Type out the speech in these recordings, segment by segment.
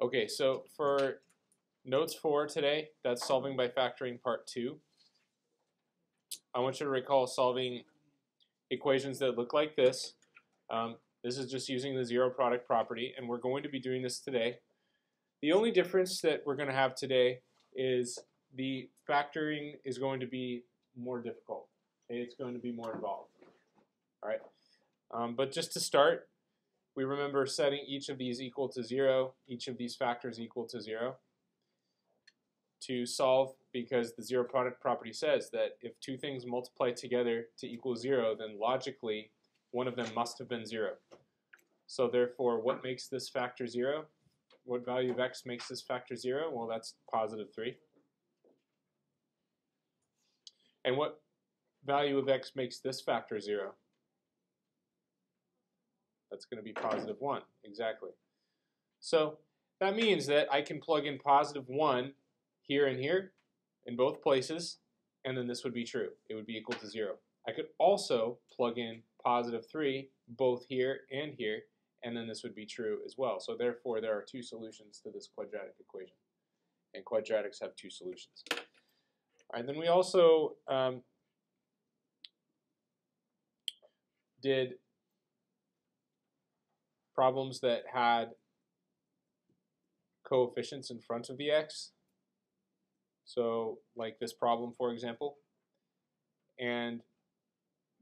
Okay, so for notes 4 today, that's solving by factoring part 2. I want you to recall solving equations that look like this. This is just using the zero product property, and we're going to be doing this today. The only difference that we're going to have today is the factoring is going to be more difficult. Okay? It's going to be more involved. All right. But just to start, we remember setting each of these equal to 0, each of these factors equal to 0 to solve, because the zero product property says that if two things multiply together to equal 0, then logically one of them must have been 0. So therefore, what makes this factor 0? What value of x makes this factor 0? Well, that's positive 3. And what value of x makes this factor 0? That's going to be positive 1, exactly. So that means that I can plug in positive 1 here and here in both places, and then this would be true. It would be equal to 0. I could also plug in positive 3 both here and here, and then this would be true as well. So therefore, there are two solutions to this quadratic equation, and quadratics have two solutions. All right, then we also did problems that had coefficients in front of the x. So like this problem, for example. And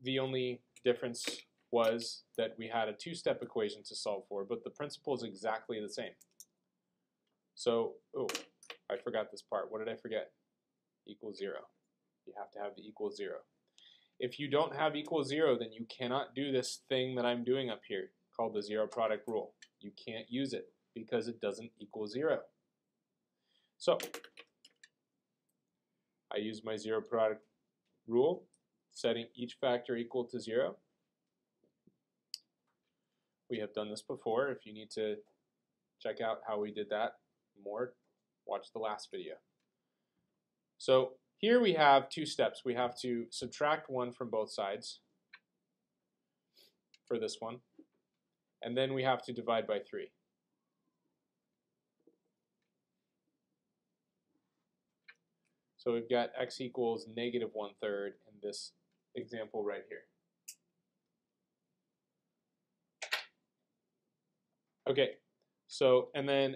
the only difference was that we had a two-step equation to solve for, but the principle is exactly the same. So, oh, I forgot this part. What did I forget? Equals 0. You have to have the equals 0. If you don't have equals 0, then you cannot do this thing that I'm doing up here called the zero product rule. You can't use it because it doesn't equal 0. So, I use my zero product rule, setting each factor equal to 0. We have done this before. If you need to check out how we did that more, watch the last video. So here we have two steps. We have to subtract 1 from both sides for this one, and then we have to divide by 3. So we've got x equals negative 1/3 in this example right here. Okay, so, and then,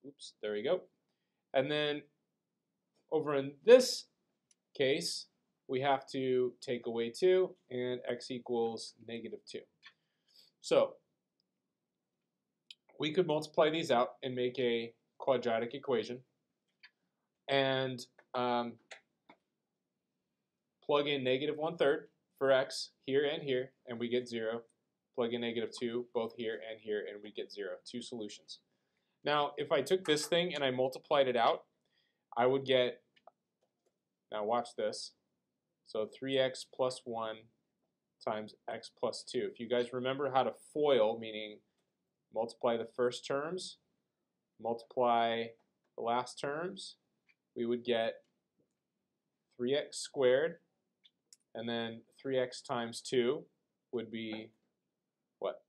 oops, there we go. And then over in this case, we have to take away 2, and x equals negative 2. So we could multiply these out and make a quadratic equation, and plug in negative 1/3 for x here and here, and we get 0. Plug in negative 2 both here, and we get 0. Two solutions. Now, if I took this thing and I multiplied it out, I would get, now watch this, so 3x plus 1 times x plus 2. If you guys remember how to FOIL, meaning multiply the first terms, multiply the last terms, we would get 3x squared, and then 3x times 2 would be, what,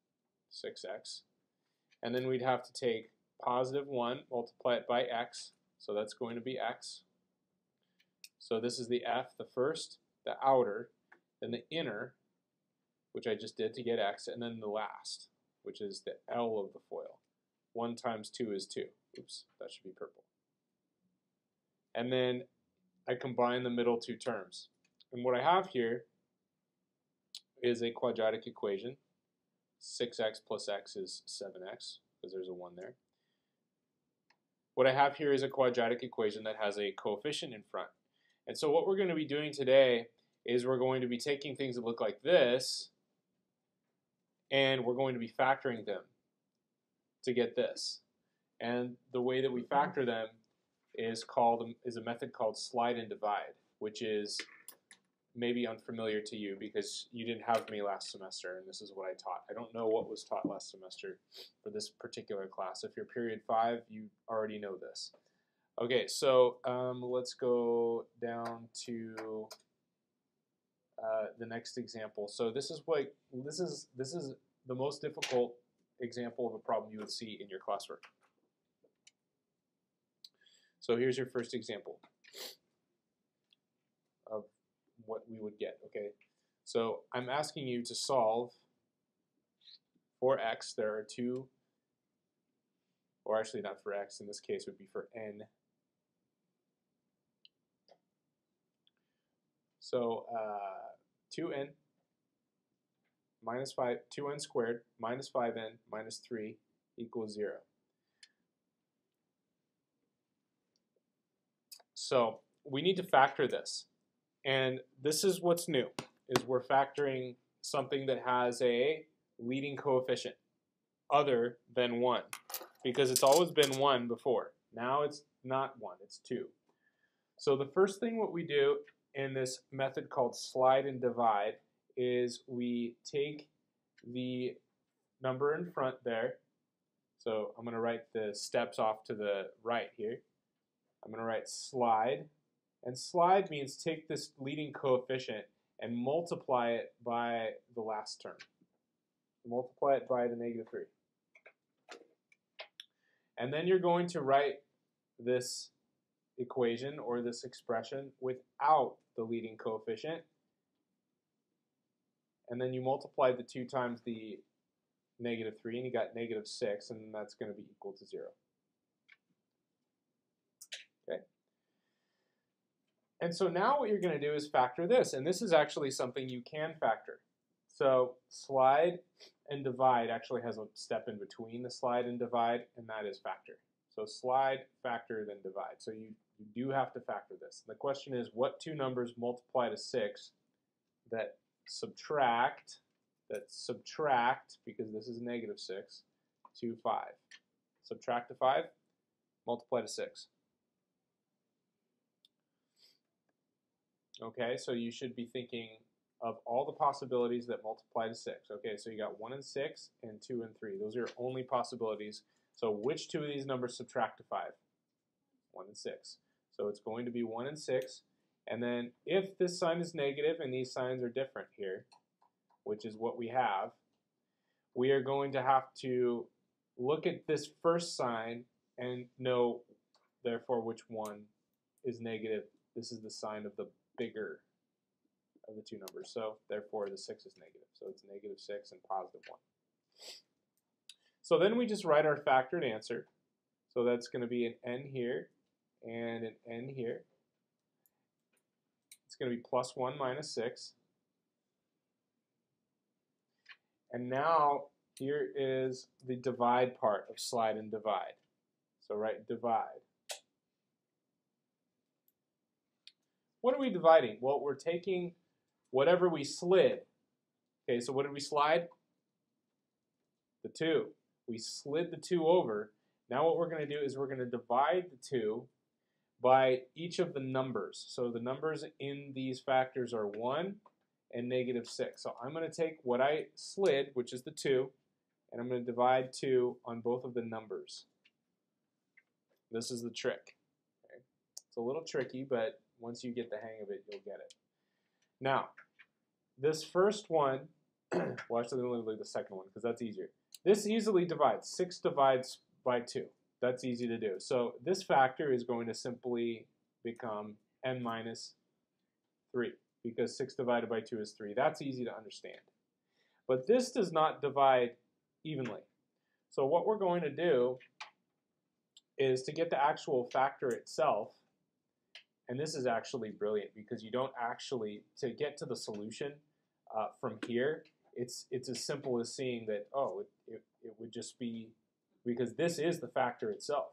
6x. And then we'd have to take positive 1, multiply it by x, so that's going to be x. So this is the f, the first, the outer, then the inner, which I just did to get x, and then the last, which is the L of the FOIL. 1 times 2 is 2. Oops, that should be purple. And then I combine the middle two terms. And what I have here is a quadratic equation. 6x plus x is 7x, because there's a 1 there. What I have here is a quadratic equation that has a coefficient in front. And so what we're going to be doing today is we're going to be taking things that look like this, and we're going to be factoring them to get this. And the way that we factor them is a method called slide and divide, which is maybe unfamiliar to you because you didn't have me last semester, and this is what I taught. I don't know what was taught last semester for this particular class. If you're period 5, you already know this. Okay, so let's go down to the next example. So this is the most difficult example of a problem you would see in your classwork. So here's your first example of what we would get, okay? So I'm asking you to solve for x. There are two, or actually not for x, in this case would be for n. So 2n minus 5, 2n squared minus 5n minus 3 equals 0. So we need to factor this. And this is what's new, is we're factoring something that has a leading coefficient other than 1. Because it's always been 1 before. Now it's not 1, it's 2. So the first thing what we do in this method called slide and divide is we take the number in front there. So I'm going to write the steps off to the right here. I'm going to write slide. And slide means take this leading coefficient and multiply it by the last term. Multiply it by the negative 3. And then you're going to write this equation or this expression without the leading coefficient. And then you multiply the 2 times the negative 3 and you got negative 6, and that's going to be equal to 0. Okay. And so now what you're going to do is factor this, and this is actually something you can factor. So slide and divide actually has a step in between the slide and divide, and that is factor. So slide, factor, then divide. So you do have to factor this. The question is, what two numbers multiply to 6 that subtract, because this is negative 6, to 5. Subtract to 5, multiply to 6. Okay, so you should be thinking of all the possibilities that multiply to 6. Okay, so you got 1 and 6 and 2 and 3. Those are your only possibilities. So which two of these numbers subtract to 5? 1 and 6. So it's going to be 1 and 6. And then if this sign is negative and these signs are different here, which is what we have, we are going to have to look at this first sign and know, therefore, which one is negative. This is the sign of the bigger of the two numbers. So therefore, the 6 is negative. So it's negative 6 and positive 1. So then we just write our factored answer. So that's going to be an n here and an n here. It's going to be plus 1 minus 6. And now here is the divide part of slide and divide. So write divide. What are we dividing? Well, we're taking whatever we slid. Okay, so what did we slide? The 2. We slid the 2 over. Now what we're going to do is we're going to divide the 2 by each of the numbers. So the numbers in these factors are 1 and negative 6. So I'm going to take what I slid, which is the 2, and I'm going to divide 2 on both of the numbers. This is the trick. Okay? It's a little tricky, but once you get the hang of it, you'll get it. Now, this first one, well, actually, let me look at the second one because that's easier. This easily divides. 6 divides by 2. That's easy to do. So this factor is going to simply become n minus 3 because 6 divided by 2 is 3. That's easy to understand. But this does not divide evenly. So what we're going to do is to get the actual factor itself, and this is actually brilliant because you don't actually, to get to the solution from here, it's as simple as seeing that, oh, it would just be, because this is the factor itself.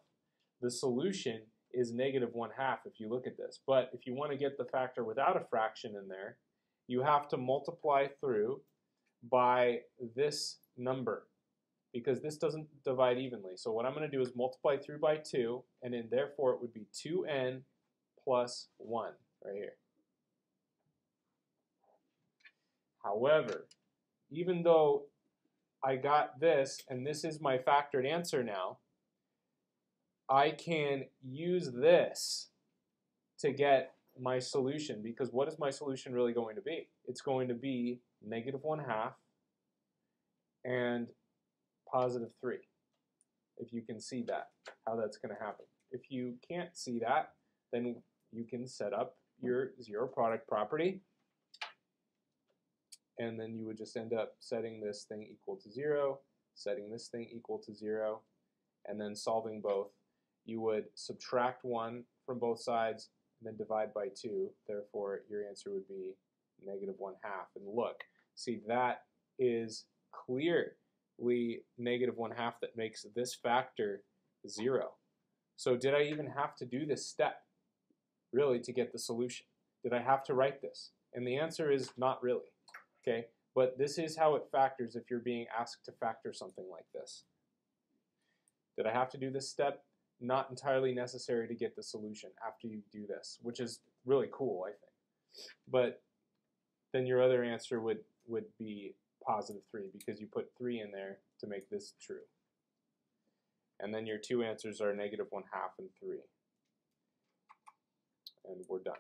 The solution is negative 1/2 if you look at this. But if you want to get the factor without a fraction in there, you have to multiply through by this number because this doesn't divide evenly. So what I'm going to do is multiply through by 2, and then therefore it would be 2n plus 1 right here. However, even though I got this, and this is my factored answer now, I can use this to get my solution, because what is my solution really going to be? It's going to be negative 1/2 and positive 3, if you can see that, how that's going to happen. if you can't see that, then you can set up your zero product property, and then you would just end up setting this thing equal to 0, setting this thing equal to 0, and then solving both. You would subtract 1 from both sides and then divide by 2. Therefore, your answer would be negative 1/2. And look, see, that is clearly negative 1/2 that makes this factor 0. So did I even have to do this step, really, to get the solution? Did I have to write this? And the answer is not really. Okay, but this is how it factors if you're being asked to factor something like this. Did I have to do this step? Not entirely necessary to get the solution after you do this, which is really cool, I think. But then your other answer would be positive 3 because you put 3 in there to make this true. And then your two answers are negative 1/2 and 3. And we're done.